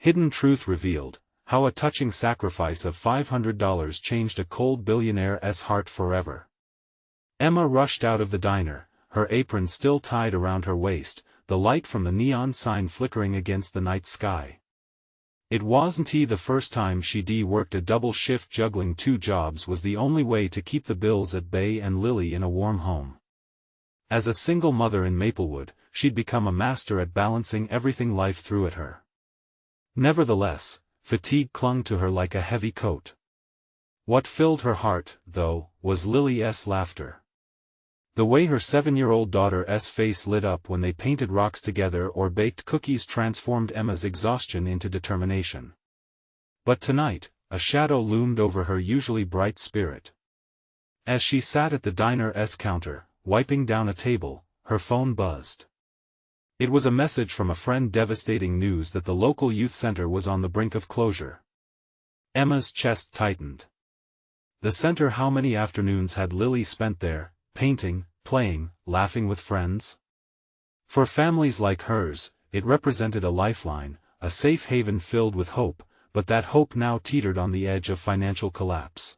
Hidden truth revealed: how a touching sacrifice of $500 changed a cold billionaire's heart forever. Emma rushed out of the diner, her apron still tied around her waist, the light from the neon sign flickering against the night sky. It wasn't the first time she'd worked a double shift. Juggling two jobs was the only way to keep the bills at bay and Lily in a warm home. As a single mother in Maplewood, she'd become a master at balancing everything life threw at her. Nevertheless, fatigue clung to her like a heavy coat. What filled her heart, though, was Lily's laughter. The way her 7-year-old daughter's face lit up when they painted rocks together or baked cookies transformed Emma's exhaustion into determination. But tonight, a shadow loomed over her usually bright spirit. As she sat at the diner's counter, wiping down a table, her phone buzzed. It was a message from a friend: devastating news that the local youth center was on the brink of closure. Emma's chest tightened. The center. How many afternoons had Lily spent there, painting, playing, laughing with friends? For families like hers, it represented a lifeline, a safe haven filled with hope, but that hope now teetered on the edge of financial collapse.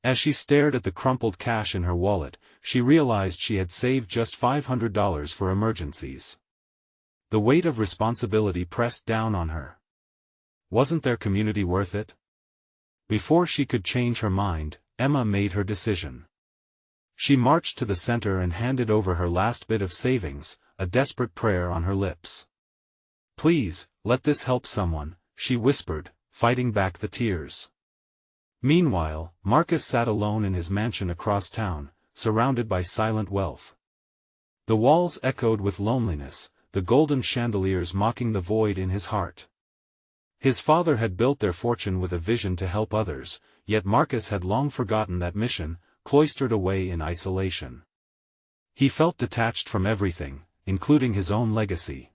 As she stared at the crumpled cash in her wallet, she realized she had saved just $500 for emergencies. The weight of responsibility pressed down on her. Wasn't their community worth it? Before she could change her mind, Emma made her decision. She marched to the center and handed over her last bit of savings, a desperate prayer on her lips. "Please, let this help someone," she whispered, fighting back the tears. Meanwhile, Marcus sat alone in his mansion across town, surrounded by silent wealth. The walls echoed with loneliness, the golden chandeliers mocking the void in his heart. His father had built their fortune with a vision to help others, yet Marcus had long forgotten that mission, cloistered away in isolation. He felt detached from everything, including his own legacy.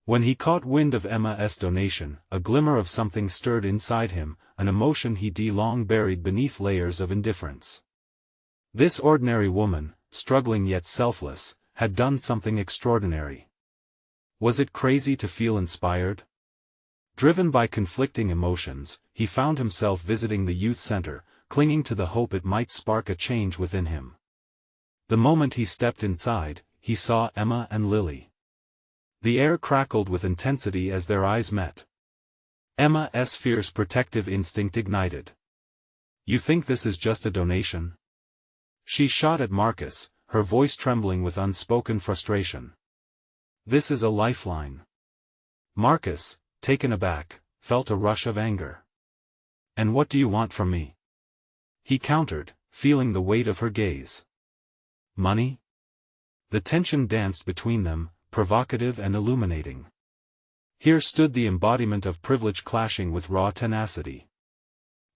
When he caught wind of Emma's donation, a glimmer of something stirred inside him, an emotion he'd long buried beneath layers of indifference. This ordinary woman, struggling yet selfless, had done something extraordinary. Was it crazy to feel inspired? Driven by conflicting emotions, he found himself visiting the youth center, clinging to the hope it might spark a change within him. The moment he stepped inside, he saw Emma and Lily. The air crackled with intensity as their eyes met. Emma's fierce protective instinct ignited. "You think this is just a donation?" She shot at Marcus, her voice trembling with unspoken frustration. "This is a lifeline." Marcus, taken aback, felt a rush of anger. "And what do you want from me?" he countered, feeling the weight of her gaze. "Money?" The tension danced between them, provocative and illuminating. Here stood the embodiment of privilege clashing with raw tenacity.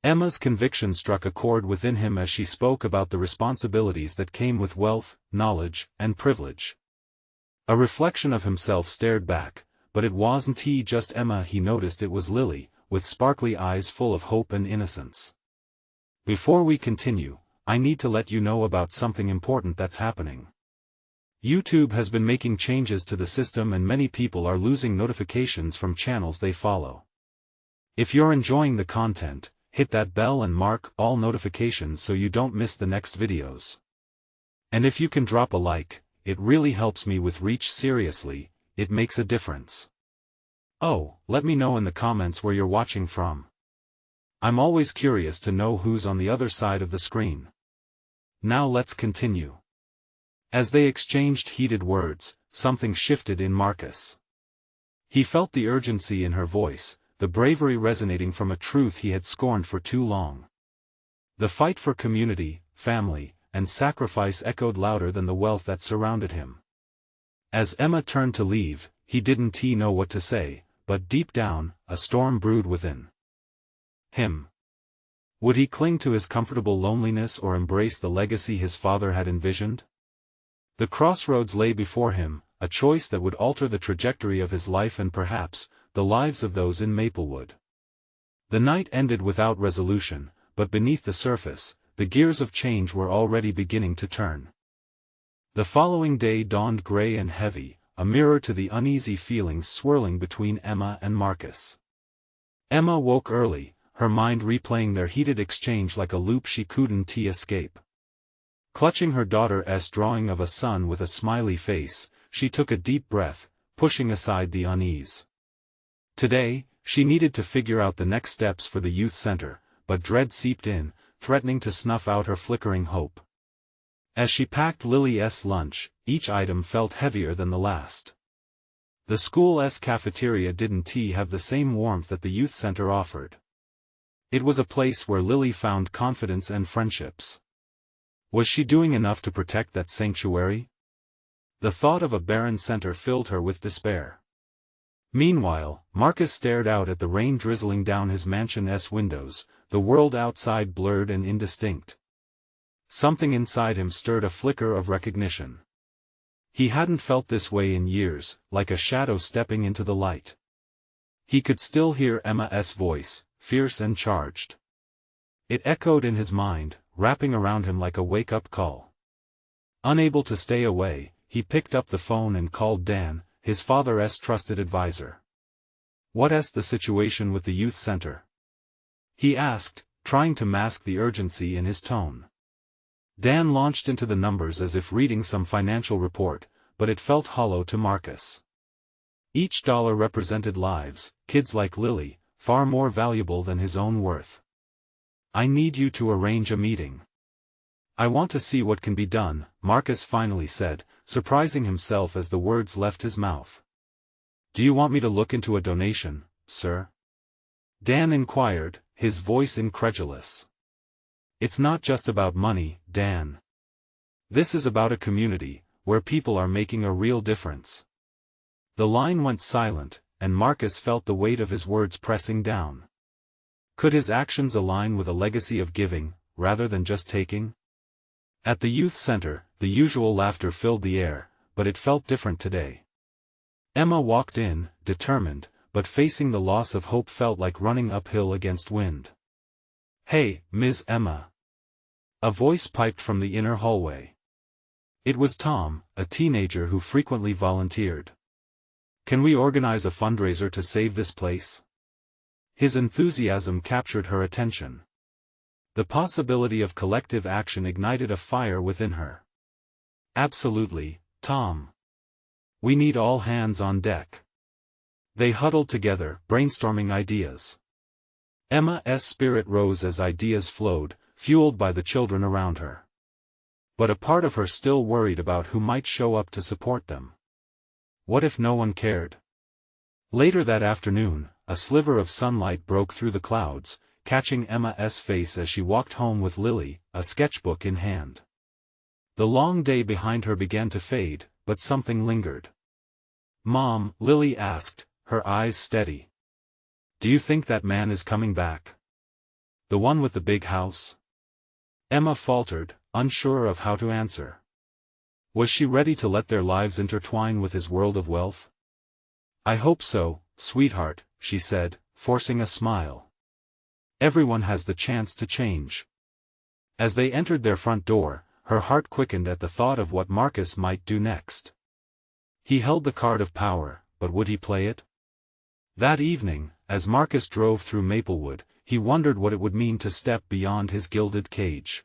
Emma's conviction struck a chord within him as she spoke about the responsibilities that came with wealth, knowledge, and privilege. A reflection of himself stared back, but it wasn't just Emma. He noticed it was Lily, with sparkly eyes full of hope and innocence. "Before we continue, I need to let you know about something important that's happening. YouTube has been making changes to the system and many people are losing notifications from channels they follow. If you're enjoying the content, hit that bell and mark all notifications so you don't miss the next videos. And if you can drop a like, it really helps me with reach. Seriously, it makes a difference. Oh, let me know in the comments where you're watching from. I'm always curious to know who's on the other side of the screen. Now let's continue." As they exchanged heated words, something shifted in Marcus. He felt the urgency in her voice, the bravery resonating from a truth he had scorned for too long. The fight for community, family, and sacrifice echoed louder than the wealth that surrounded him. As Emma turned to leave, he didn't know what to say, but deep down, a storm brewed within him. Would he cling to his comfortable loneliness or embrace the legacy his father had envisioned? The crossroads lay before him, a choice that would alter the trajectory of his life and perhaps, the lives of those in Maplewood. The night ended without resolution, but beneath the surface, the gears of change were already beginning to turn. The following day dawned gray and heavy, a mirror to the uneasy feelings swirling between Emma and Marcus. Emma woke early, her mind replaying their heated exchange like a loop she couldn't escape. Clutching her daughter's drawing of a son with a smiley face, she took a deep breath, pushing aside the unease. Today, she needed to figure out the next steps for the youth center, but dread seeped in, threatening to snuff out her flickering hope. As she packed Lily's lunch, each item felt heavier than the last. The school's cafeteria didn't have the same warmth that the youth center offered. It was a place where Lily found confidence and friendships. Was she doing enough to protect that sanctuary? The thought of a barren center filled her with despair. Meanwhile, Marcus stared out at the rain drizzling down his mansion's windows, the world outside blurred and indistinct. Something inside him stirred a flicker of recognition. He hadn't felt this way in years, like a shadow stepping into the light. He could still hear Emma's voice, fierce and charged. It echoed in his mind, wrapping around him like a wake-up call. Unable to stay away, he picked up the phone and called Dan, his father's trusted advisor. "What's the situation with the youth center?" he asked, trying to mask the urgency in his tone. Dan launched into the numbers as if reading some financial report, but it felt hollow to Marcus. Each dollar represented lives, kids like Lily, far more valuable than his own worth. "I need you to arrange a meeting. I want to see what can be done," Marcus finally said, surprising himself as the words left his mouth. "Do you want me to look into a donation, sir?" Dan inquired, his voice incredulous. "It's not just about money, Dan. This is about a community, where people are making a real difference." The line went silent, and Marcus felt the weight of his words pressing down. Could his actions align with a legacy of giving, rather than just taking? At the youth center, the usual laughter filled the air, but it felt different today. Emma walked in, determined, but facing the loss of hope felt like running uphill against wind. "Hey, Ms. Emma." A voice piped from the inner hallway. It was Tom, a teenager who frequently volunteered. "Can we organize a fundraiser to save this place?" His enthusiasm captured her attention. The possibility of collective action ignited a fire within her. "Absolutely, Tom. We need all hands on deck." They huddled together, brainstorming ideas. Emma's spirit rose as ideas flowed, fueled by the children around her. But a part of her still worried about who might show up to support them. What if no one cared? Later that afternoon, a sliver of sunlight broke through the clouds, catching Emma's face as she walked home with Lily, a sketchbook in hand. The long day behind her began to fade, but something lingered. "Mom," Lily asked, her eyes steady. "Do you think that man is coming back? The one with the big house?" Emma faltered, unsure of how to answer. Was she ready to let their lives intertwine with his world of wealth? "I hope so, sweetheart," she said, forcing a smile. "Everyone has the chance to change." As they entered their front door, her heart quickened at the thought of what Marcus might do next. He held the card of power, but would he play it? That evening, as Marcus drove through Maplewood, he wondered what it would mean to step beyond his gilded cage.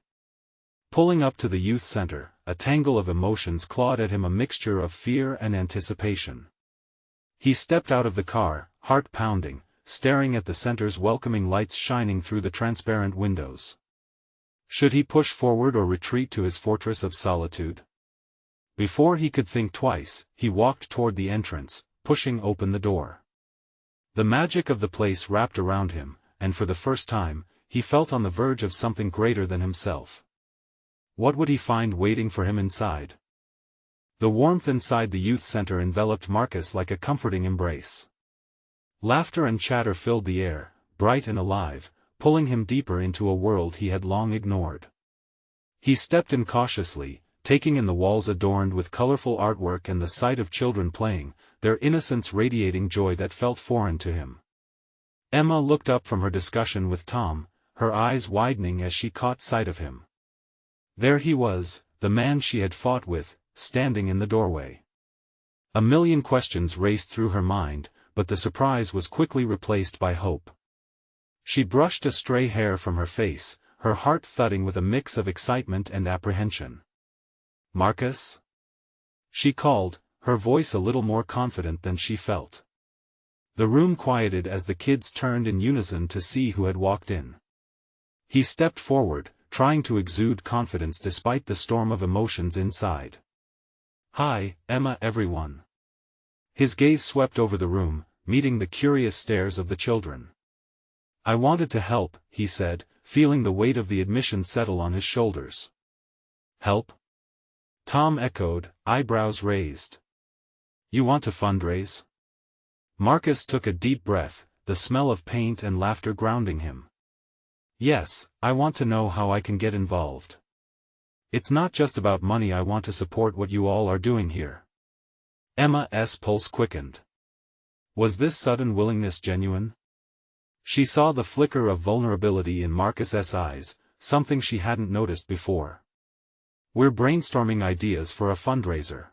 Pulling up to the youth center, a tangle of emotions clawed at him, a mixture of fear and anticipation. He stepped out of the car, heart pounding, staring at the center's welcoming lights shining through the transparent windows. Should he push forward or retreat to his fortress of solitude? Before he could think twice, he walked toward the entrance, pushing open the door. The magic of the place wrapped around him, and for the first time, he felt on the verge of something greater than himself. What would he find waiting for him inside? The warmth inside the youth center enveloped Marcus like a comforting embrace. Laughter and chatter filled the air, bright and alive, pulling him deeper into a world he had long ignored. He stepped in cautiously, taking in the walls adorned with colorful artwork and the sight of children playing, their innocence radiating joy that felt foreign to him. Emma looked up from her discussion with Tom, her eyes widening as she caught sight of him. There he was, the man she had fought with, standing in the doorway. A million questions raced through her mind, but the surprise was quickly replaced by hope. She brushed a stray hair from her face, her heart thudding with a mix of excitement and apprehension. "Marcus?" she called, her voice a little more confident than she felt. The room quieted as the kids turned in unison to see who had walked in. He stepped forward, trying to exude confidence despite the storm of emotions inside. "Hi, Emma, everyone." His gaze swept over the room, meeting the curious stares of the children. "I wanted to help," he said, feeling the weight of the admission settle on his shoulders. "Help?" Tom echoed, eyebrows raised. "You want to fundraise?" Marcus took a deep breath, the smell of paint and laughter grounding him. "Yes, I want to know how I can get involved. It's not just about money, I want to support what you all are doing here." Emma's pulse quickened. Was this sudden willingness genuine? She saw the flicker of vulnerability in Marcus's eyes, something she hadn't noticed before. "We're brainstorming ideas for a fundraiser.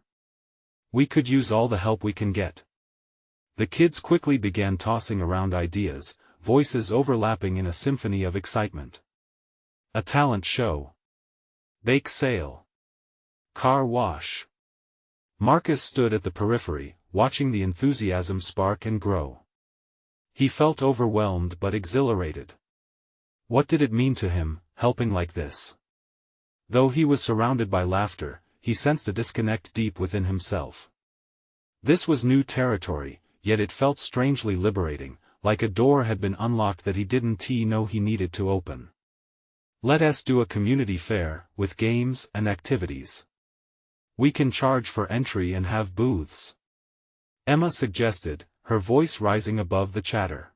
We could use all the help we can get." The kids quickly began tossing around ideas, voices overlapping in a symphony of excitement. A talent show. Bake sale. Car wash. Marcus stood at the periphery, watching the enthusiasm spark and grow. He felt overwhelmed but exhilarated. What did it mean to him, helping like this? Though he was surrounded by laughter, he sensed a disconnect deep within himself. This was new territory, yet it felt strangely liberating, like a door had been unlocked that he didn't know he needed to open. "Let us do a community fair, with games and activities. We can charge for entry and have booths," Emma suggested, her voice rising above the chatter.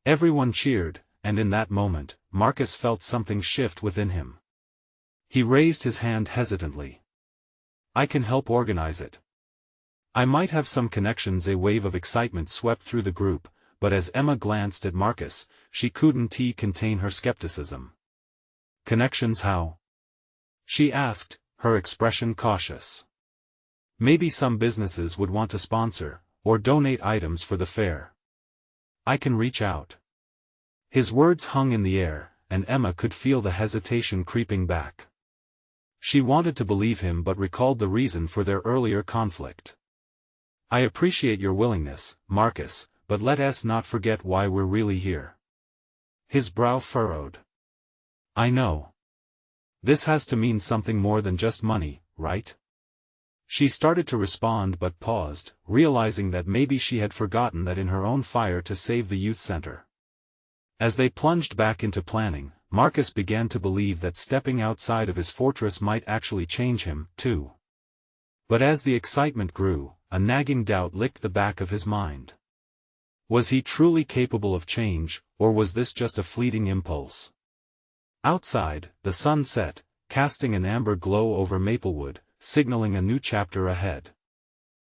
Everyone cheered, and in that moment, Marcus felt something shift within him. He raised his hand hesitantly. "I can help organize it. I might have some connections." A wave of excitement swept through the group, but as Emma glanced at Marcus, she couldn't contain her skepticism. "Connections how?" she asked, her expression cautious. "Maybe some businesses would want to sponsor, or donate items for the fair. I can reach out." His words hung in the air, and Emma could feel the hesitation creeping back. She wanted to believe him but recalled the reason for their earlier conflict. "I appreciate your willingness, Marcus, but let us not forget why we're really here." His brow furrowed. "I know. This has to mean something more than just money, right?" She started to respond but paused, realizing that maybe she had forgotten that in her own fire to save the youth center. As they plunged back into planning, Marcus began to believe that stepping outside of his fortress might actually change him, too. But as the excitement grew, a nagging doubt licked the back of his mind. Was he truly capable of change, or was this just a fleeting impulse? Outside, the sun set, casting an amber glow over Maplewood, signaling a new chapter ahead.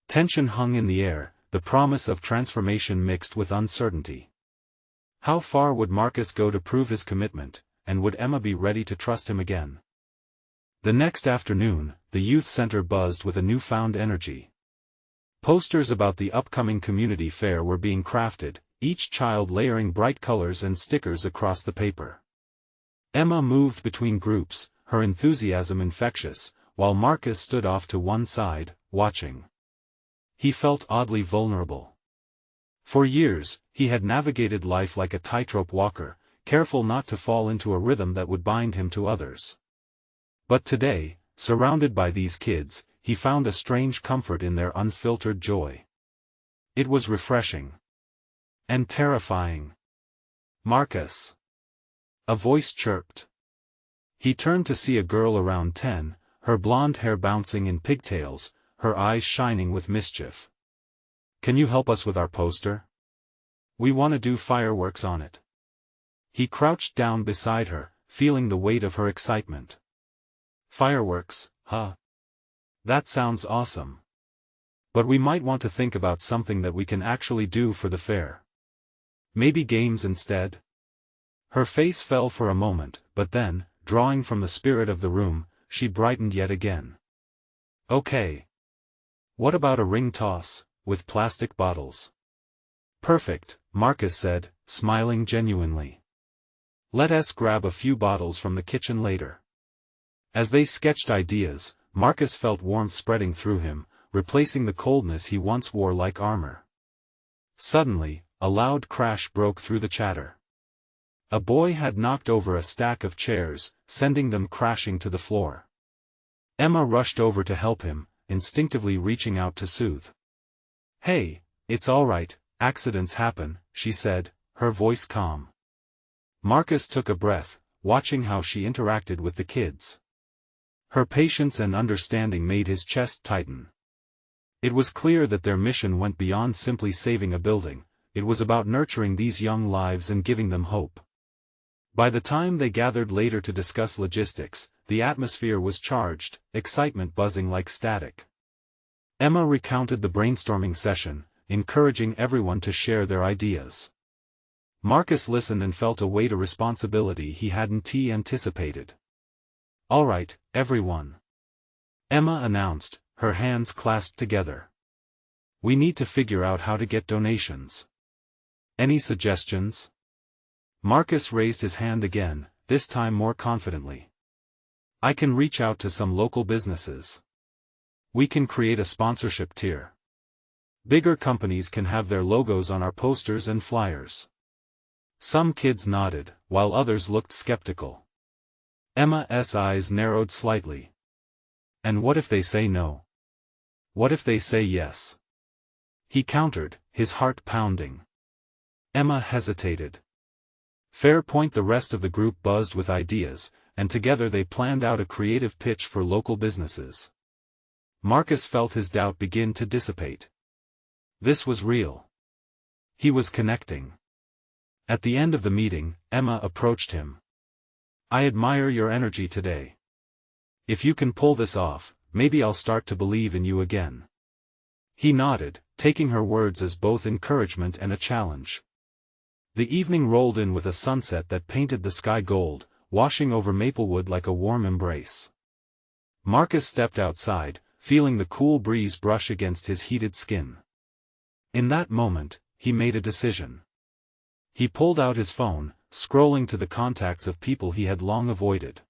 Tension hung in the air, the promise of transformation mixed with uncertainty. How far would Marcus go to prove his commitment, and would Emma be ready to trust him again? The next afternoon, the youth center buzzed with a newfound energy. Posters about the upcoming community fair were being crafted, each child layering bright colors and stickers across the paper. Emma moved between groups, her enthusiasm infectious, while Marcus stood off to one side, watching. He felt oddly vulnerable. For years, he had navigated life like a tightrope walker, careful not to fall into a rhythm that would bind him to others. But today, surrounded by these kids, he found a strange comfort in their unfiltered joy. It was refreshing. And terrifying. "Marcus!" a voice chirped. He turned to see a girl around 10, her blonde hair bouncing in pigtails, her eyes shining with mischief. "Can you help us with our poster? We want to do fireworks on it." He crouched down beside her, feeling the weight of her excitement. "Fireworks, huh? That sounds awesome. But we might want to think about something that we can actually do for the fair. Maybe games instead?" Her face fell for a moment, but then, drawing from the spirit of the room, she brightened yet again. "Okay. What about a ring toss, with plastic bottles? Perfect, Marcus said, smiling genuinely. Let us grab a few bottles from the kitchen later. As they sketched ideas, Marcus felt warmth spreading through him, replacing the coldness he once wore like armor. Suddenly, a loud crash broke through the chatter. A boy had knocked over a stack of chairs, sending them crashing to the floor. Emma rushed over to help him, instinctively reaching out to soothe. Hey, it's all right, accidents happen, she said, her voice calm. Marcus took a breath, watching how she interacted with the kids. Her patience and understanding made his chest tighten. It was clear that their mission went beyond simply saving a building, it was about nurturing these young lives and giving them hope. By the time they gathered later to discuss logistics, the atmosphere was charged, excitement buzzing like static. Emma recounted the brainstorming session, encouraging everyone to share their ideas. Marcus listened and felt a weight of responsibility he hadn't anticipated. All right, everyone. Emma announced, her hands clasped together. We need to figure out how to get donations. Any suggestions? Marcus raised his hand again, this time more confidently. I can reach out to some local businesses. We can create a sponsorship tier. Bigger companies can have their logos on our posters and flyers. Some kids nodded, while others looked skeptical. Emma's eyes narrowed slightly. And what if they say no? What if they say yes? He countered, his heart pounding. Emma hesitated. Fair point. The rest of the group buzzed with ideas, and together they planned out a creative pitch for local businesses. Marcus felt his doubt begin to dissipate. This was real. He was connecting. At the end of the meeting, Emma approached him. I admire your energy today. If you can pull this off, maybe I'll start to believe in you again. He nodded, taking her words as both encouragement and a challenge. The evening rolled in with a sunset that painted the sky gold, washing over Maplewood like a warm embrace. Marcus stepped outside, feeling the cool breeze brush against his heated skin. In that moment, he made a decision. He pulled out his phone, scrolling to the contacts of people he had long avoided.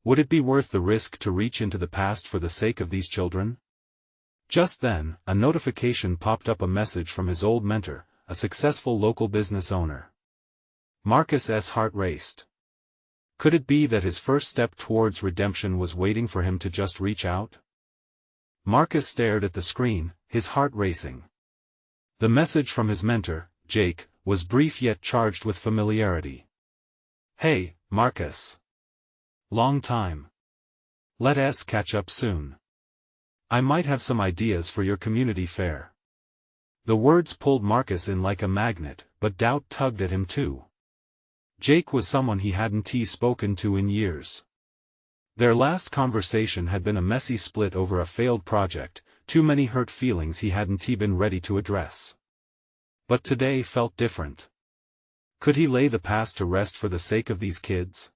Would it be worth the risk to reach into the past for the sake of these children? Just then, a notification popped up, a message from his old mentor, a successful local business owner. Marcus's heart raced. Could it be that his first step towards redemption was waiting for him to just reach out? Marcus stared at the screen, his heart racing. The message from his mentor, Jake, was brief yet charged with familiarity. Hey, Marcus. Long time. Let us catch up soon. I might have some ideas for your community fair. The words pulled Marcus in like a magnet, but doubt tugged at him too. Jake was someone he hadn't spoken to in years. Their last conversation had been a messy split over a failed project, too many hurt feelings he hadn't been ready to address. But today felt different. Could he lay the past to rest for the sake of these kids?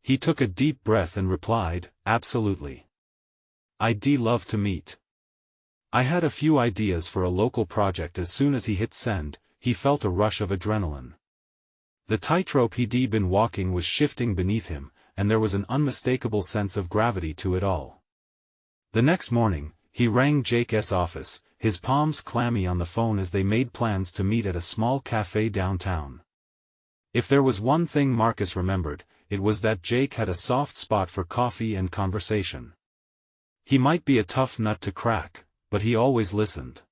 He took a deep breath and replied, absolutely. I'd love to meet. I had a few ideas for a local project. As soon as he hit send, he felt a rush of adrenaline. The tightrope he'd been walking was shifting beneath him, and there was an unmistakable sense of gravity to it all. The next morning, he rang Jake's office, his palms clammy on the phone as they made plans to meet at a small cafe downtown. If there was one thing Marcus remembered, it was that Jake had a soft spot for coffee and conversation. He might be a tough nut to crack, but he always listened.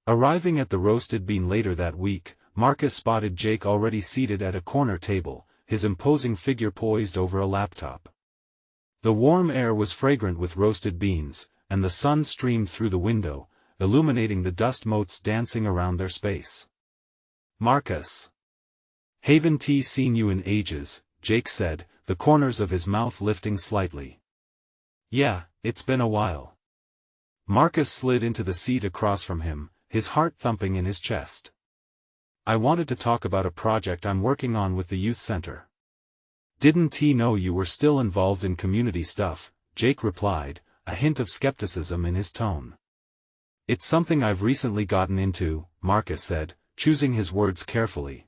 Arriving at the Roasted Bean later that week, Marcus spotted Jake already seated at a corner table, his imposing figure poised over a laptop. The warm air was fragrant with roasted beans, and the sun streamed through the window, illuminating the dust motes dancing around their space. Marcus. Haven't seen you in ages, Jake said, the corners of his mouth lifting slightly. Yeah, it's been a while. Marcus slid into the seat across from him, his heart thumping in his chest. I wanted to talk about a project I'm working on with the youth center. Didn't he know you were still involved in community stuff? Jake replied, a hint of skepticism in his tone. It's something I've recently gotten into, Marcus said, choosing his words carefully.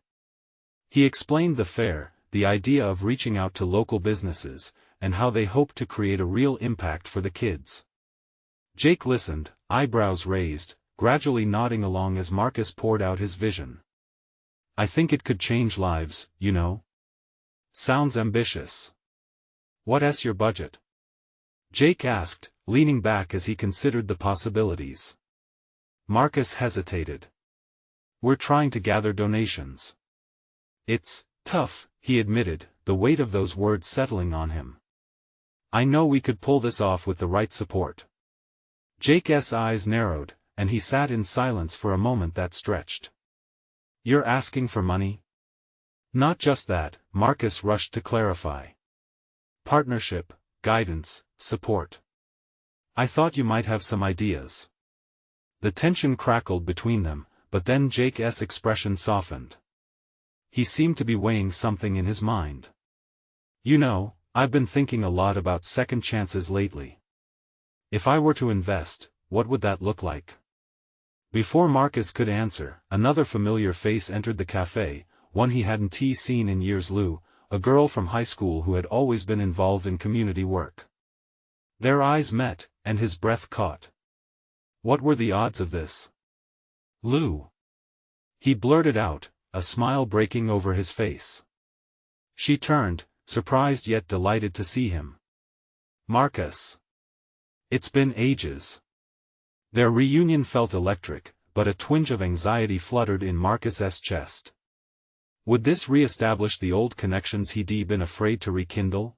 He explained the fair, the idea of reaching out to local businesses, and how they hope to create a real impact for the kids. Jake listened, eyebrows raised, gradually nodding along as Marcus poured out his vision. I think it could change lives, you know. Sounds ambitious. What's your budget? Jake asked, leaning back as he considered the possibilities. Marcus hesitated. We're trying to gather donations. It's tough, he admitted, the weight of those words settling on him. I know we could pull this off with the right support. Jake's eyes narrowed, and he sat in silence for a moment that stretched. You're asking for money? Not just that, Marcus rushed to clarify. Partnership, guidance, support. I thought you might have some ideas. The tension crackled between them, but then Jake's expression softened. He seemed to be weighing something in his mind. You know, I've been thinking a lot about second chances lately. If I were to invest, what would that look like? Before Marcus could answer, another familiar face entered the cafe, one he hadn't seen in years. Lou, a girl from high school who had always been involved in community work. Their eyes met, and his breath caught. What were the odds of this? Lou. He blurted out, a smile breaking over his face. She turned, surprised yet delighted to see him. Marcus. It's been ages. Their reunion felt electric, but a twinge of anxiety fluttered in Marcus's chest. Would this re-establish the old connections he'd been afraid to rekindle?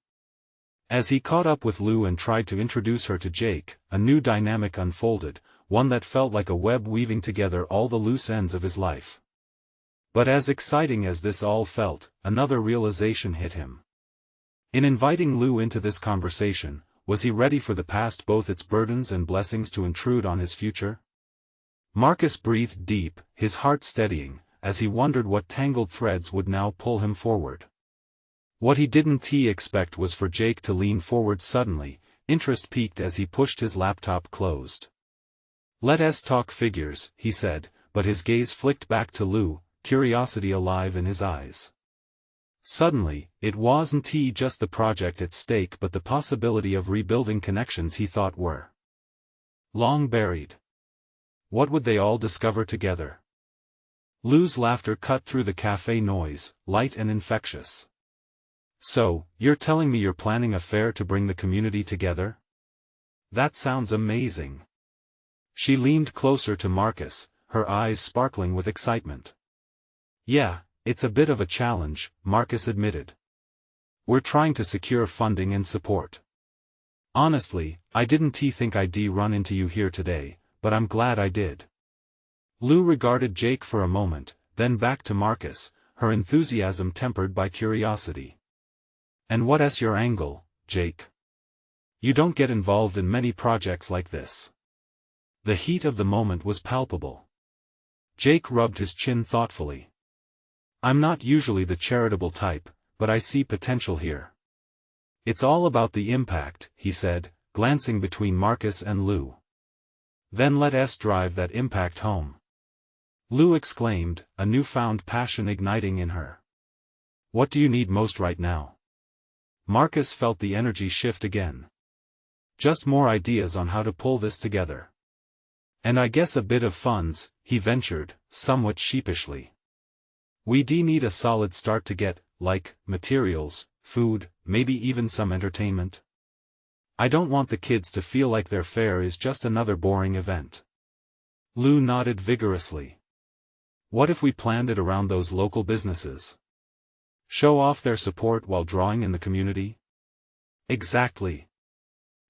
As he caught up with Lou and tried to introduce her to Jake, a new dynamic unfolded, one that felt like a web weaving together all the loose ends of his life. But as exciting as this all felt, another realization hit him. In inviting Lou into this conversation, was he ready for the past, both its burdens and blessings, to intrude on his future? Marcus breathed deep, his heart steadying, as he wondered what tangled threads would now pull him forward. What he didn't expect was for Jake to lean forward suddenly, interest peaked as he pushed his laptop closed. Let's talk figures, he said, but his gaze flicked back to Lou, curiosity alive in his eyes. Suddenly, it wasn't just the project at stake but the possibility of rebuilding connections he thought were long buried. What would they all discover together? Lou's laughter cut through the cafe noise, light and infectious. So, you're telling me you're planning a fair to bring the community together? That sounds amazing. She leaned closer to Marcus, her eyes sparkling with excitement. Yeah. It's a bit of a challenge, Marcus admitted. We're trying to secure funding and support. Honestly, I didn't think I'd run into you here today, but I'm glad I did. Lou regarded Jake for a moment, then back to Marcus, her enthusiasm tempered by curiosity. And what's your angle, Jake? You don't get involved in many projects like this. The heat of the moment was palpable. Jake rubbed his chin thoughtfully. I'm not usually the charitable type, but I see potential here. It's all about the impact, he said, glancing between Marcus and Lou. Then let's drive that impact home. Lou exclaimed, a newfound passion igniting in her. What do you need most right now? Marcus felt the energy shift again. Just more ideas on how to pull this together. And I guess a bit of funds, he ventured, somewhat sheepishly. We need a solid start to get, like, materials, food, maybe even some entertainment. I don't want the kids to feel like their fair is just another boring event. Lou nodded vigorously. What if we planned it around those local businesses? Show off their support while drawing in the community? Exactly.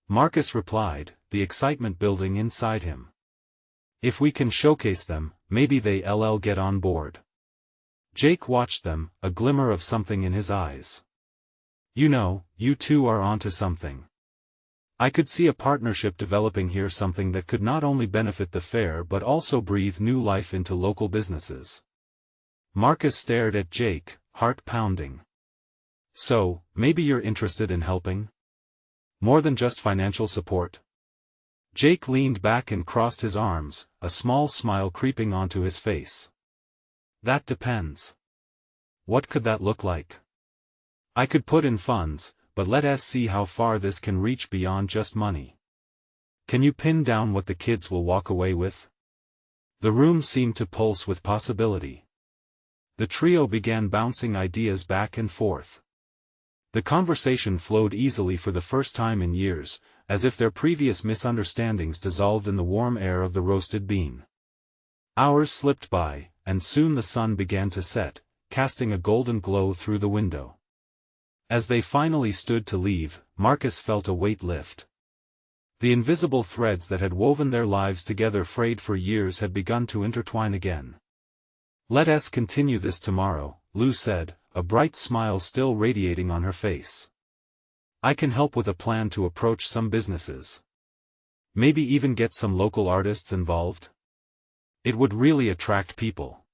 Marcus replied, the excitement building inside him. If we can showcase them, maybe they'll get on board. Jake watched them, a glimmer of something in his eyes. You know, you two are onto something. I could see a partnership developing here, something that could not only benefit the fair but also breathe new life into local businesses. Marcus stared at Jake, heart pounding. So, maybe you're interested in helping? More than just financial support? Jake leaned back and crossed his arms, a small smile creeping onto his face. That depends. What could that look like? I could put in funds, but let us see how far this can reach beyond just money. Can you pin down what the kids will walk away with? The room seemed to pulse with possibility. The trio began bouncing ideas back and forth. The conversation flowed easily for the first time in years, as if their previous misunderstandings dissolved in the warm air of the roasted bean. Hours slipped by, and soon the sun began to set, casting a golden glow through the window. As they finally stood to leave, Marcus felt a weight lift. The invisible threads that had woven their lives together frayed for years had begun to intertwine again. Let us continue this tomorrow, Lou said, a bright smile still radiating on her face. I can help with a plan to approach some businesses. Maybe even get some local artists involved. It would really attract people.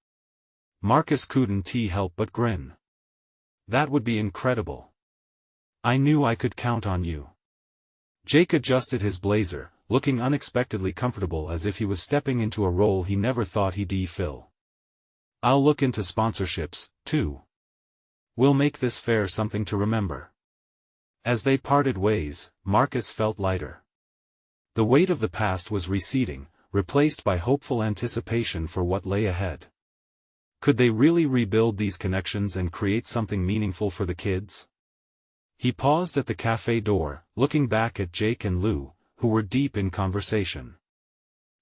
Marcus couldn't help but grin. That would be incredible. I knew I could count on you. Jake adjusted his blazer, looking unexpectedly comfortable as if he was stepping into a role he never thought he'd fill. I'll look into sponsorships, too. We'll make this fair something to remember. As they parted ways, Marcus felt lighter. The weight of the past was receding, replaced by hopeful anticipation for what lay ahead. Could they really rebuild these connections and create something meaningful for the kids? He paused at the cafe door, looking back at Jake and Lou, who were deep in conversation.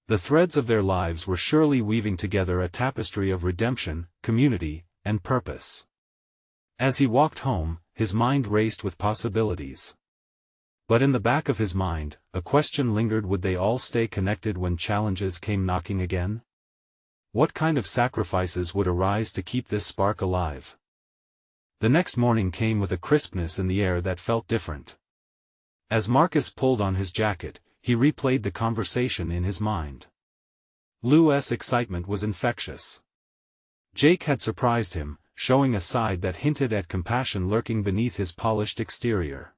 The threads of their lives were surely weaving together a tapestry of redemption, community, and purpose. As he walked home, his mind raced with possibilities. But in the back of his mind, a question lingered: would they all stay connected when challenges came knocking again? What kind of sacrifices would arise to keep this spark alive? The next morning came with a crispness in the air that felt different. As Marcus pulled on his jacket, he replayed the conversation in his mind. Lou's excitement was infectious. Jake had surprised him, showing a side that hinted at compassion lurking beneath his polished exterior.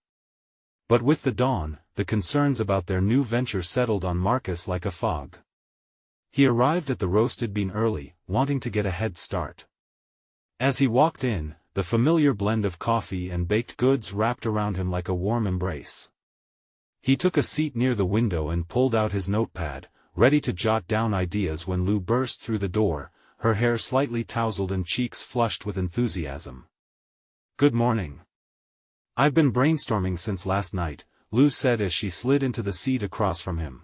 But with the dawn, the concerns about their new venture settled on Marcus like a fog. He arrived at the roasted bean early, wanting to get a head start. As he walked in, the familiar blend of coffee and baked goods wrapped around him like a warm embrace. He took a seat near the window and pulled out his notepad, ready to jot down ideas when Lou burst through the door, her hair slightly tousled and cheeks flushed with enthusiasm. Good morning. I've been brainstorming since last night, Lou said as she slid into the seat across from him.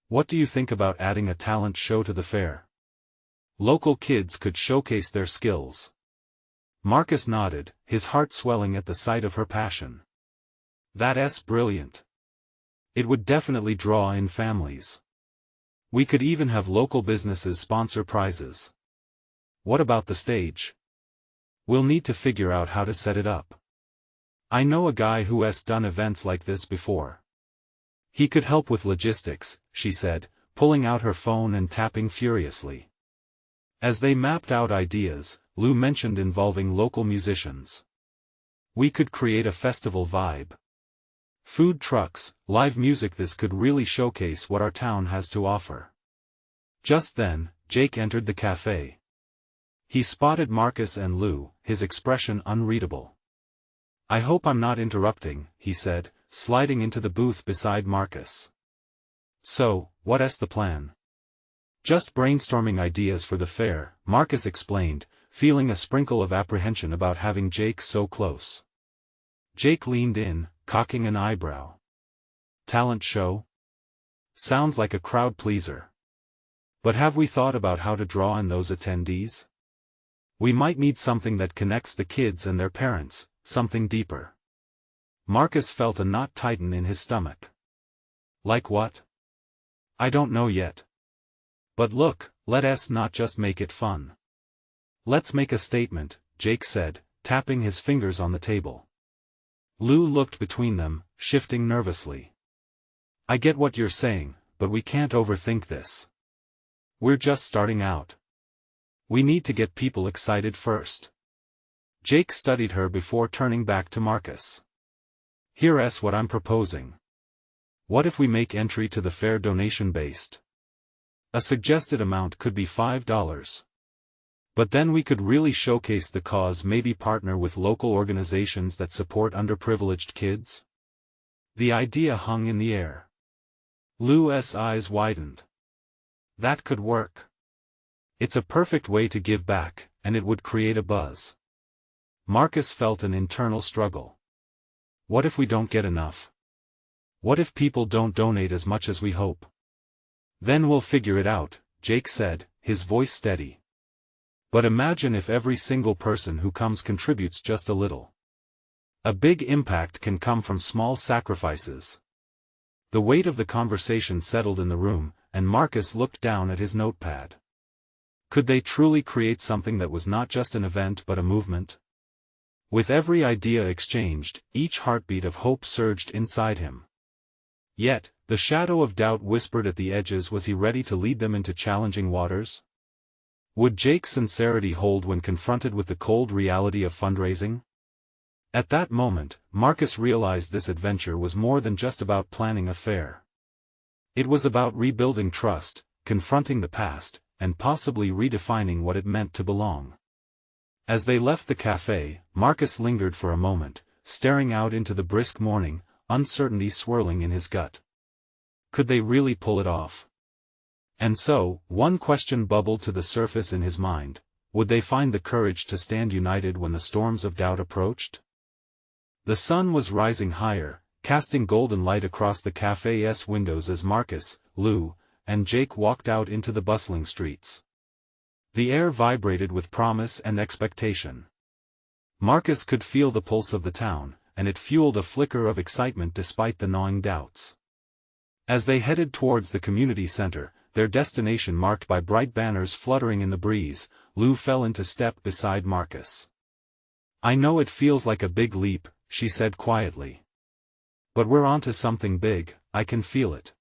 What do you think about adding a talent show to the fair? Local kids could showcase their skills. Marcus nodded, his heart swelling at the sight of her passion. That's brilliant. It would definitely draw in families. We could even have local businesses sponsor prizes. What about the stage? We'll need to figure out how to set it up. I know a guy who has done events like this before. He could help with logistics, she said, pulling out her phone and tapping furiously. As they mapped out ideas, Lou mentioned involving local musicians. We could create a festival vibe. Food trucks, live music. This could really showcase what our town has to offer. Just then, Jake entered the cafe. He spotted Marcus and Lou, his expression unreadable. I hope I'm not interrupting, he said, sliding into the booth beside Marcus. So, what's the plan? Just brainstorming ideas for the fair, Marcus explained, feeling a sprinkle of apprehension about having Jake so close. Jake leaned in, cocking an eyebrow. Talent show? Sounds like a crowd pleaser. But have we thought about how to draw in those attendees? We might need something that connects the kids and their parents, something deeper. Marcus felt a knot tighten in his stomach. Like what? I don't know yet. But look, let's not just make it fun. Let's make a statement, Jake said, tapping his fingers on the table. Lou looked between them, shifting nervously. I get what you're saying, but we can't overthink this. We're just starting out. We need to get people excited first. Jake studied her before turning back to Marcus. Here's what I'm proposing. What if we make entry to the fair donation-based? A suggested amount could be $5. But then we could really showcase the cause, maybe partner with local organizations that support underprivileged kids? The idea hung in the air. Lou's eyes widened. That could work. It's a perfect way to give back, and it would create a buzz. Marcus felt an internal struggle. What if we don't get enough? What if people don't donate as much as we hope? Then we'll figure it out, Jake said, his voice steady. But imagine if every single person who comes contributes just a little. A big impact can come from small sacrifices. The weight of the conversation settled in the room, and Marcus looked down at his notepad. Could they truly create something that was not just an event but a movement? With every idea exchanged, each heartbeat of hope surged inside him. Yet, the shadow of doubt whispered at the edges. Was he ready to lead them into challenging waters? Would Jake's sincerity hold when confronted with the cold reality of fundraising? At that moment, Marcus realized this adventure was more than just about planning a fair. It was about rebuilding trust, confronting the past, and possibly redefining what it meant to belong. As they left the cafe, Marcus lingered for a moment, staring out into the brisk morning, uncertainty swirling in his gut. Could they really pull it off? And so, one question bubbled to the surface in his mind: would they find the courage to stand united when the storms of doubt approached? The sun was rising higher, casting golden light across the cafe's windows as Marcus, Lou, and Jake walked out into the bustling streets. The air vibrated with promise and expectation. Marcus could feel the pulse of the town, and it fueled a flicker of excitement despite the gnawing doubts. As they headed towards the community center, their destination marked by bright banners fluttering in the breeze, Lou fell into step beside Marcus. "I know it feels like a big leap," she said quietly. "But we're onto something big, I can feel it."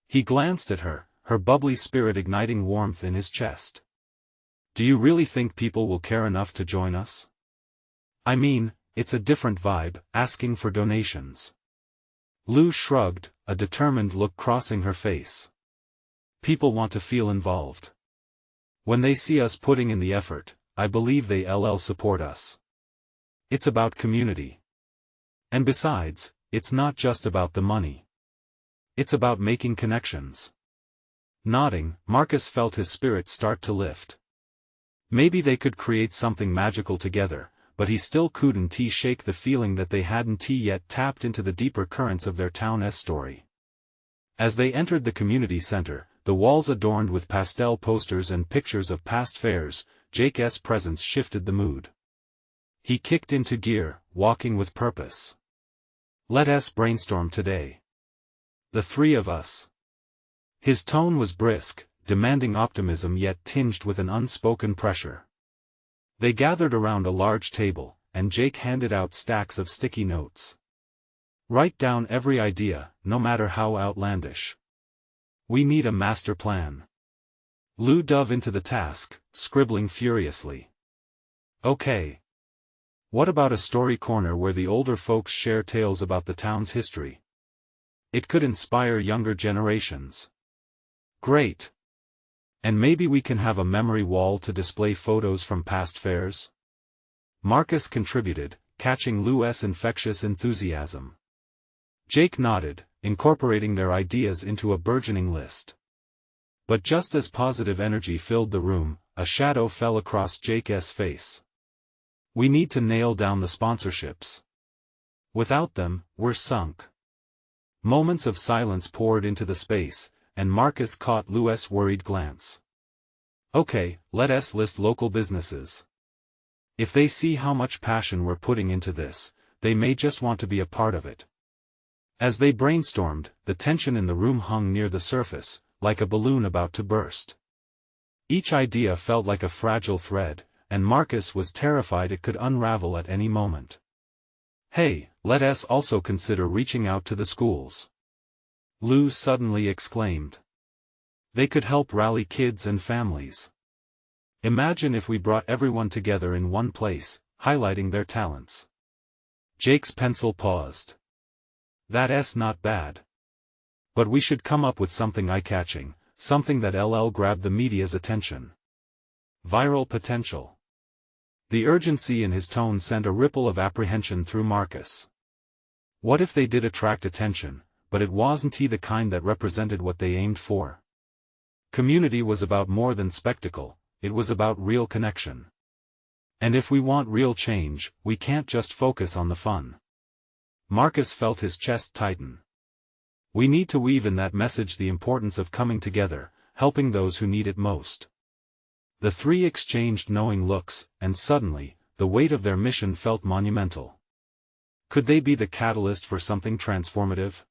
He glanced at her, her bubbly spirit igniting warmth in his chest. "Do you really think people will care enough to join us? I mean, it's a different vibe, asking for donations." Lou shrugged, a determined look crossing her face. "People want to feel involved. When they see us putting in the effort, I believe they'll support us. It's about community. And besides, it's not just about the money. It's about making connections." Nodding, Marcus felt his spirit start to lift. Maybe they could create something magical together, but he still couldn't shake the feeling that they hadn't yet tapped into the deeper currents of their town's story. As they entered the community center, the walls adorned with pastel posters and pictures of past fairs, Jake's presence shifted the mood. He kicked into gear, walking with purpose. "Let's brainstorm today. The three of us." His tone was brisk, demanding optimism yet tinged with an unspoken pressure. They gathered around a large table, and Jake handed out stacks of sticky notes. "Write down every idea, no matter how outlandish. We need a master plan." Lou dove into the task, scribbling furiously. "Okay. What about a story corner where the older folks share tales about the town's history? It could inspire younger generations." "Great. And maybe we can have a memory wall to display photos from past fairs?" Marcus contributed, catching Lou's infectious enthusiasm. Jake nodded, incorporating their ideas into a burgeoning list. But just as positive energy filled the room, a shadow fell across Jake's face. "We need to nail down the sponsorships. Without them, we're sunk." Moments of silence poured into the space, and Marcus caught Lou's worried glance. "Okay, let's list local businesses. If they see how much passion we're putting into this, they may just want to be a part of it." As they brainstormed, the tension in the room hung near the surface, like a balloon about to burst. Each idea felt like a fragile thread, and Marcus was terrified it could unravel at any moment. "Hey, let's also consider reaching out to the schools," Lou suddenly exclaimed. "They could help rally kids and families. Imagine if we brought everyone together in one place, highlighting their talents." Jake's pencil paused. "That's not bad. But we should come up with something eye-catching, something that grabbed the media's attention. Viral potential. The urgency in his tone sent a ripple of apprehension through Marcus. What if they did attract attention, but it wasn't the kind that represented what they aimed for? Community was about more than spectacle, it was about real connection. And if we want real change, we can't just focus on the fun. Marcus felt his chest tighten. We need to weave in that message the importance of coming together, helping those who need it most. The three exchanged knowing looks, and suddenly, the weight of their mission felt monumental. Could they be the catalyst for something transformative?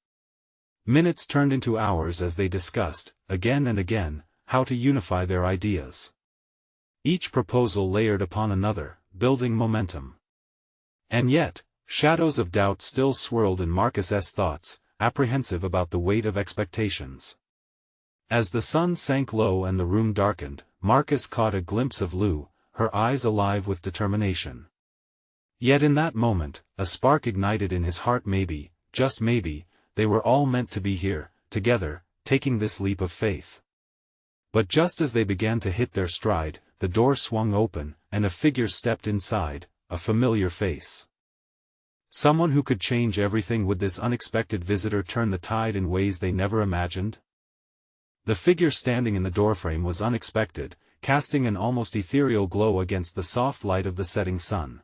Minutes turned into hours as they discussed, again and again, how to unify their ideas. Each proposal layered upon another, building momentum. And yet, shadows of doubt still swirled in Marcus's thoughts, apprehensive about the weight of expectations. As the sun sank low and the room darkened, Marcus caught a glimpse of Lou, her eyes alive with determination. Yet in that moment, a spark ignited in his heart. Maybe, just maybe, they were all meant to be here, together, taking this leap of faith. But just as they began to hit their stride, the door swung open, and a figure stepped inside, a familiar face. Someone who could change everything. Would this unexpected visitor turn the tide in ways they never imagined? The figure standing in the doorframe was unexpected, casting an almost ethereal glow against the soft light of the setting sun.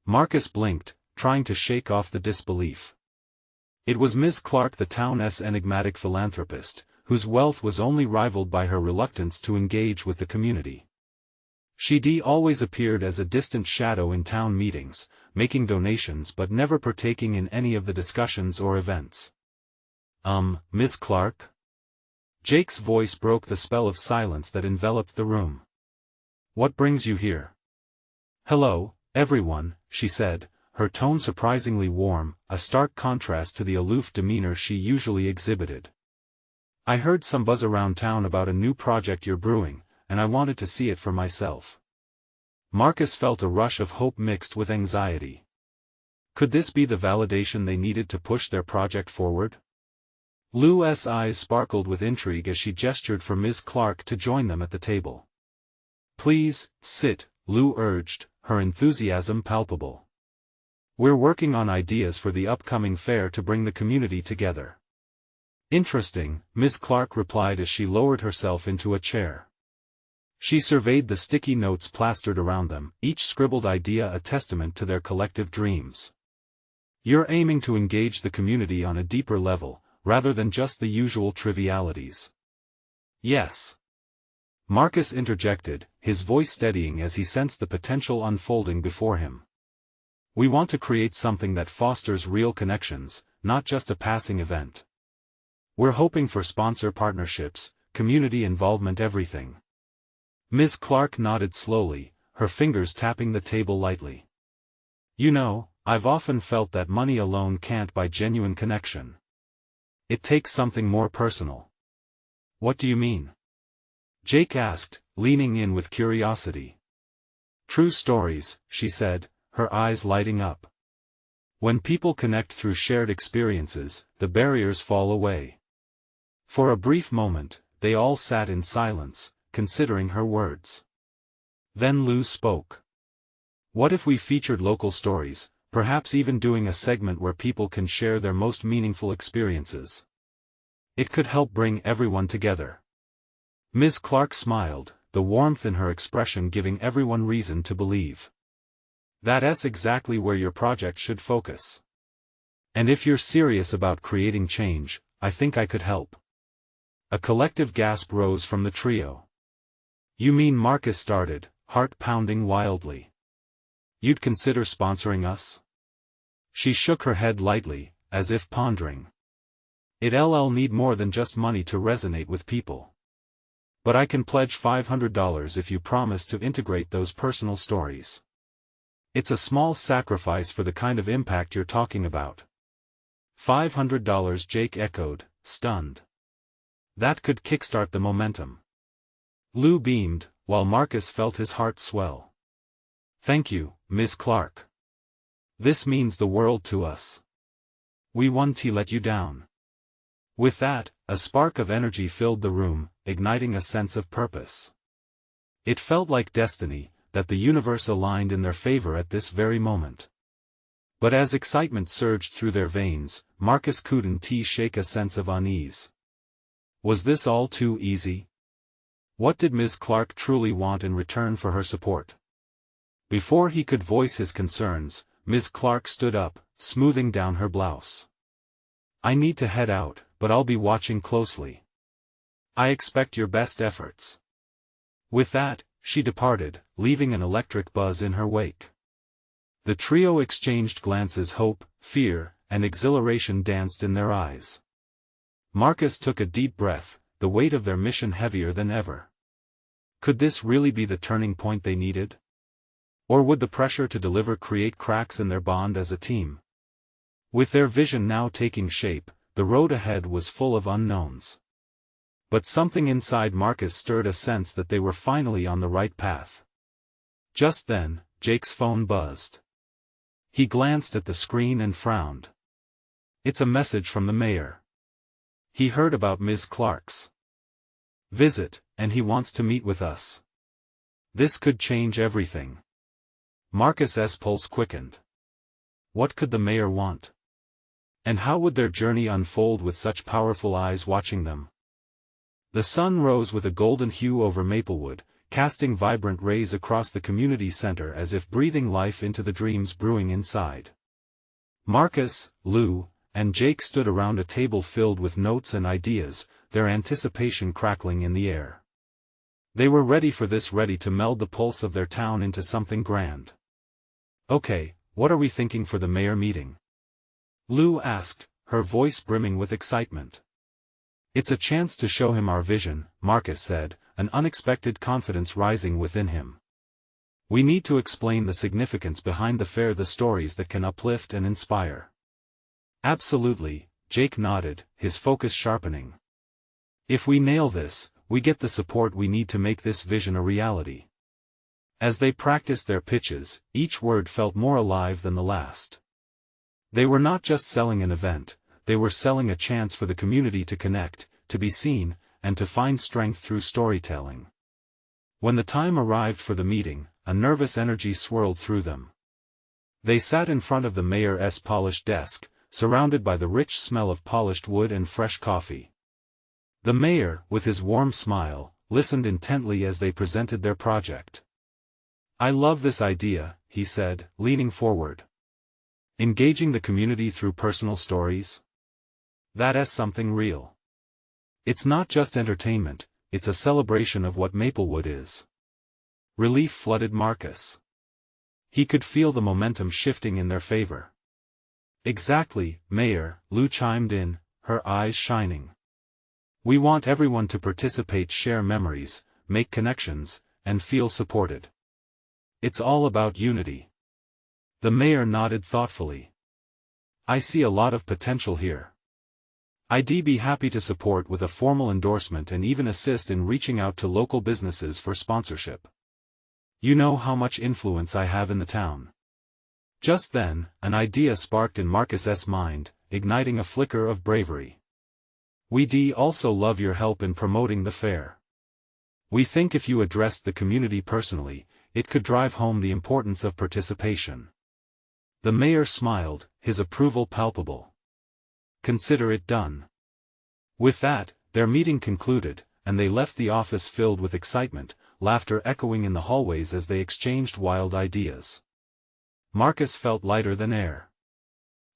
Marcus blinked, trying to shake off the disbelief. It was Ms. Clark, the town's enigmatic philanthropist, whose wealth was only rivaled by her reluctance to engage with the community. She always appeared as a distant shadow in town meetings, making donations but never partaking in any of the discussions or events. Ms. Clark? Jake's voice broke the spell of silence that enveloped the room. What brings you here? Hello, everyone, she said, her tone surprisingly warm, a stark contrast to the aloof demeanor she usually exhibited. I heard some buzz around town about a new project you're brewing, and I wanted to see it for myself. Marcus felt a rush of hope mixed with anxiety. Could this be the validation they needed to push their project forward? Lou's eyes sparkled with intrigue as she gestured for Ms. Clark to join them at the table. Please, sit, Lou urged, her enthusiasm palpable. We're working on ideas for the upcoming fair to bring the community together. Interesting, Ms. Clark replied as she lowered herself into a chair. She surveyed the sticky notes plastered around them, each scribbled idea a testament to their collective dreams. You're aiming to engage the community on a deeper level, rather than just the usual trivialities. Yes. Marcus interjected, his voice steadying as he sensed the potential unfolding before him. We want to create something that fosters real connections, not just a passing event. We're hoping for sponsor partnerships, community involvement, everything. Ms. Clark nodded slowly, her fingers tapping the table lightly. You know, I've often felt that money alone can't buy genuine connection. It takes something more personal. What do you mean? Jake asked, leaning in with curiosity. True stories, she said, her eyes lighting up. When people connect through shared experiences, the barriers fall away. For a brief moment, they all sat in silence, considering her words. Then Lou spoke. What if we featured local stories, perhaps even doing a segment where people can share their most meaningful experiences? It could help bring everyone together. Ms. Clark smiled, the warmth in her expression giving everyone reason to believe. That's exactly where your project should focus. And if you're serious about creating change, I think I could help. A collective gasp rose from the trio. You mean, Marcus started, heart pounding wildly. You'd consider sponsoring us? She shook her head lightly, as if pondering. It'll need more than just money to resonate with people. But I can pledge $500 if you promise to integrate those personal stories. It's a small sacrifice for the kind of impact you're talking about. $500, Jake echoed, stunned. That could kickstart the momentum. Lou beamed, while Marcus felt his heart swell. Thank you, Ms. Clark. This means the world to us. We won't let you down. With that, a spark of energy filled the room, igniting a sense of purpose. It felt like destiny, that the universe aligned in their favor at this very moment. But as excitement surged through their veins, Marcus couldn't shake a sense of unease. Was this all too easy? What did Ms. Clark truly want in return for her support? Before he could voice his concerns, Ms. Clark stood up, smoothing down her blouse. I need to head out, but I'll be watching closely. I expect your best efforts. With that, she departed, leaving an electric buzz in her wake. The trio exchanged glances. Hope, fear, and exhilaration danced in their eyes. Marcus took a deep breath, the weight of their mission heavier than ever. Could this really be the turning point they needed? Or would the pressure to deliver create cracks in their bond as a team? With their vision now taking shape, the road ahead was full of unknowns. But something inside Marcus stirred a sense that they were finally on the right path. Just then, Jake's phone buzzed. He glanced at the screen and frowned. It's a message from the mayor. He heard about Ms. Clark's visit, and he wants to meet with us. This could change everything. Marcus's pulse quickened. What could the mayor want? And how would their journey unfold with such powerful eyes watching them? The sun rose with a golden hue over Maplewood, casting vibrant rays across the community center as if breathing life into the dreams brewing inside. Marcus, Lou, and Jake stood around a table filled with notes and ideas, their anticipation crackling in the air. They were ready for this, ready to meld the pulse of their town into something grand. Okay, what are we thinking for the mayor meeting? Lou asked, her voice brimming with excitement. It's a chance to show him our vision, Marcus said, an unexpected confidence rising within him. We need to explain the significance behind the fair, the stories that can uplift and inspire. Absolutely, Jake nodded, his focus sharpening. If we nail this, we get the support we need to make this vision a reality. As they practiced their pitches, each word felt more alive than the last. They were not just selling an event, they were selling a chance for the community to connect, to be seen, and to find strength through storytelling. When the time arrived for the meeting, a nervous energy swirled through them. They sat in front of the mayor's polished desk, surrounded by the rich smell of polished wood and fresh coffee. The mayor, with his warm smile, listened intently as they presented their project. I love this idea, he said, leaning forward. Engaging the community through personal stories? That's something real. It's not just entertainment, it's a celebration of what Maplewood is. Relief flooded Marcus. He could feel the momentum shifting in their favor. Exactly, Mayor, Lou chimed in, her eyes shining. We want everyone to participate, share memories, make connections, and feel supported. It's all about unity. The mayor nodded thoughtfully. I see a lot of potential here. I'd be happy to support with a formal endorsement and even assist in reaching out to local businesses for sponsorship. You know how much influence I have in the town. Just then, an idea sparked in Marcus's mind, igniting a flicker of bravery. We'd also love your help in promoting the fair. We think if you addressed the community personally, it could drive home the importance of participation. The mayor smiled, his approval palpable. Consider it done. With that, their meeting concluded, and they left the office filled with excitement, laughter echoing in the hallways as they exchanged wild ideas. Marcus felt lighter than air.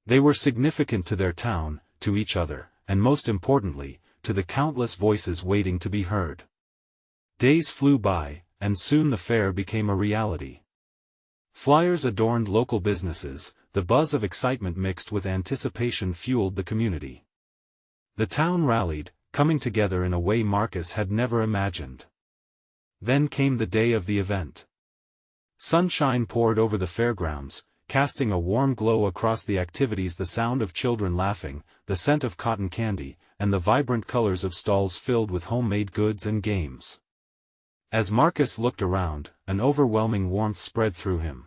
They were significant to their town, to each other, and most importantly, to the countless voices waiting to be heard. Days flew by, and soon the fair became a reality. Flyers adorned local businesses, the buzz of excitement mixed with anticipation fueled the community. The town rallied, coming together in a way Marcus had never imagined. Then came the day of the event. Sunshine poured over the fairgrounds, casting a warm glow across the activities, the sound of children laughing, the scent of cotton candy, and the vibrant colors of stalls filled with homemade goods and games. As Marcus looked around, an overwhelming warmth spread through him.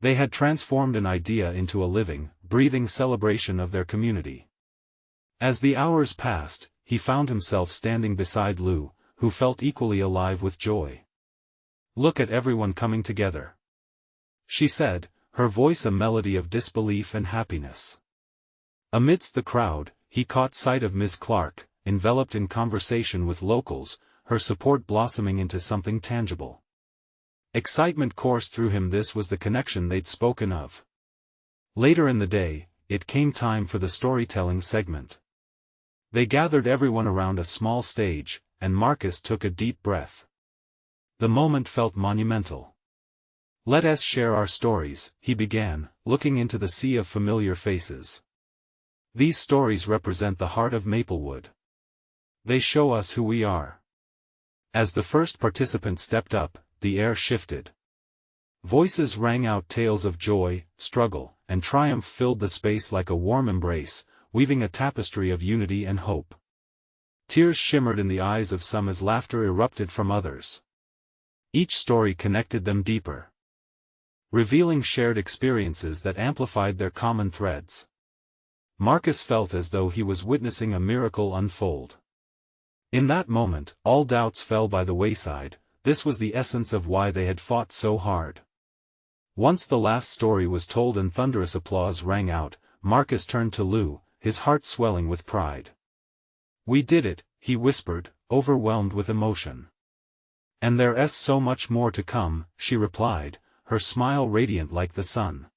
They had transformed an idea into a living, breathing celebration of their community. As the hours passed, he found himself standing beside Lou, who felt equally alive with joy. "Look at everyone coming together," she said, her voice a melody of disbelief and happiness. Amidst the crowd, he caught sight of Miss Clark, enveloped in conversation with locals, her support blossoming into something tangible. Excitement coursed through him. This was the connection they'd spoken of. Later in the day, it came time for the storytelling segment. They gathered everyone around a small stage, and Marcus took a deep breath. The moment felt monumental. "Let us share our stories," he began, looking into the sea of familiar faces. "These stories represent the heart of Maplewood. They show us who we are." As the first participant stepped up, the air shifted. Voices rang out, tales of joy, struggle, and triumph filled the space like a warm embrace, weaving a tapestry of unity and hope. Tears shimmered in the eyes of some as laughter erupted from others. Each story connected them deeper, revealing shared experiences that amplified their common threads. Marcus felt as though he was witnessing a miracle unfold. In that moment, all doubts fell by the wayside. This was the essence of why they had fought so hard. Once the last story was told and thunderous applause rang out, Marcus turned to Lou, his heart swelling with pride. "We did it," he whispered, overwhelmed with emotion. "And there's so much more to come," she replied, her smile radiant like the sun.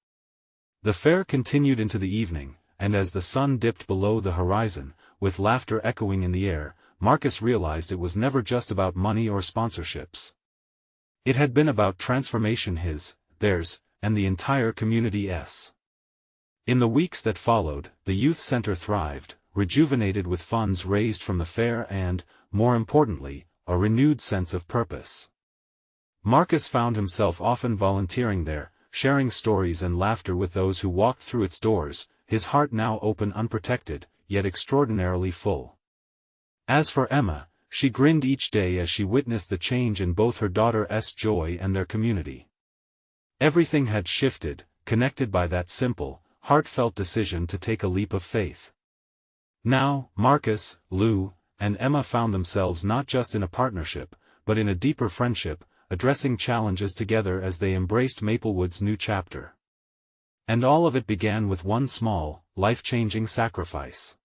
The fair continued into the evening, and as the sun dipped below the horizon, with laughter echoing in the air, Marcus realized it was never just about money or sponsorships. It had been about transformation, his, theirs, and the entire community's. In the weeks that followed, the youth center thrived, rejuvenated with funds raised from the fair and, more importantly, a renewed sense of purpose. Marcus found himself often volunteering there, sharing stories and laughter with those who walked through its doors, his heart now open, unprotected, yet extraordinarily full. As for Emma, she grinned each day as she witnessed the change in both her daughter's joy and their community. Everything had shifted, connected by that simple, heartfelt decision to take a leap of faith. Now, Marcus, Lou, and Emma found themselves not just in a partnership, but in a deeper friendship, addressing challenges together as they embraced Maplewood's new chapter. And all of it began with one small, life-changing sacrifice.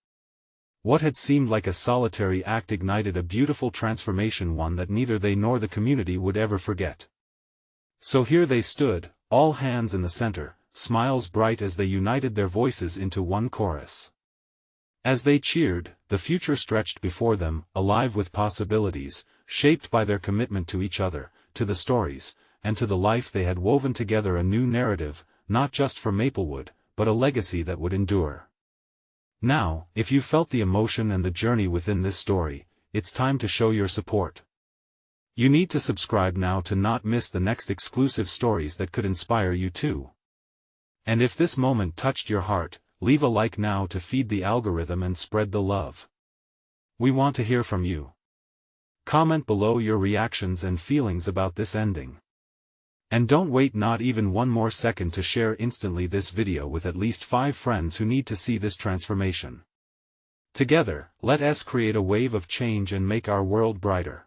What had seemed like a solitary act ignited a beautiful transformation, one that neither they nor the community would ever forget. So here they stood, all hands in the center, smiles bright as they united their voices into one chorus. As they cheered, the future stretched before them, alive with possibilities, shaped by their commitment to each other, to the stories, and to the life they had woven together, a new narrative, not just for Maplewood, but a legacy that would endure. Now, if you felt the emotion and the journey within this story, it's time to show your support. You need to subscribe now to not miss the next exclusive stories that could inspire you too. And if this moment touched your heart, leave a like now to feed the algorithm and spread the love. We want to hear from you. Comment below your reactions and feelings about this ending. And don't wait not even one more second to share instantly this video with at least 5 friends who need to see this transformation. Together, let us create a wave of change and make our world brighter.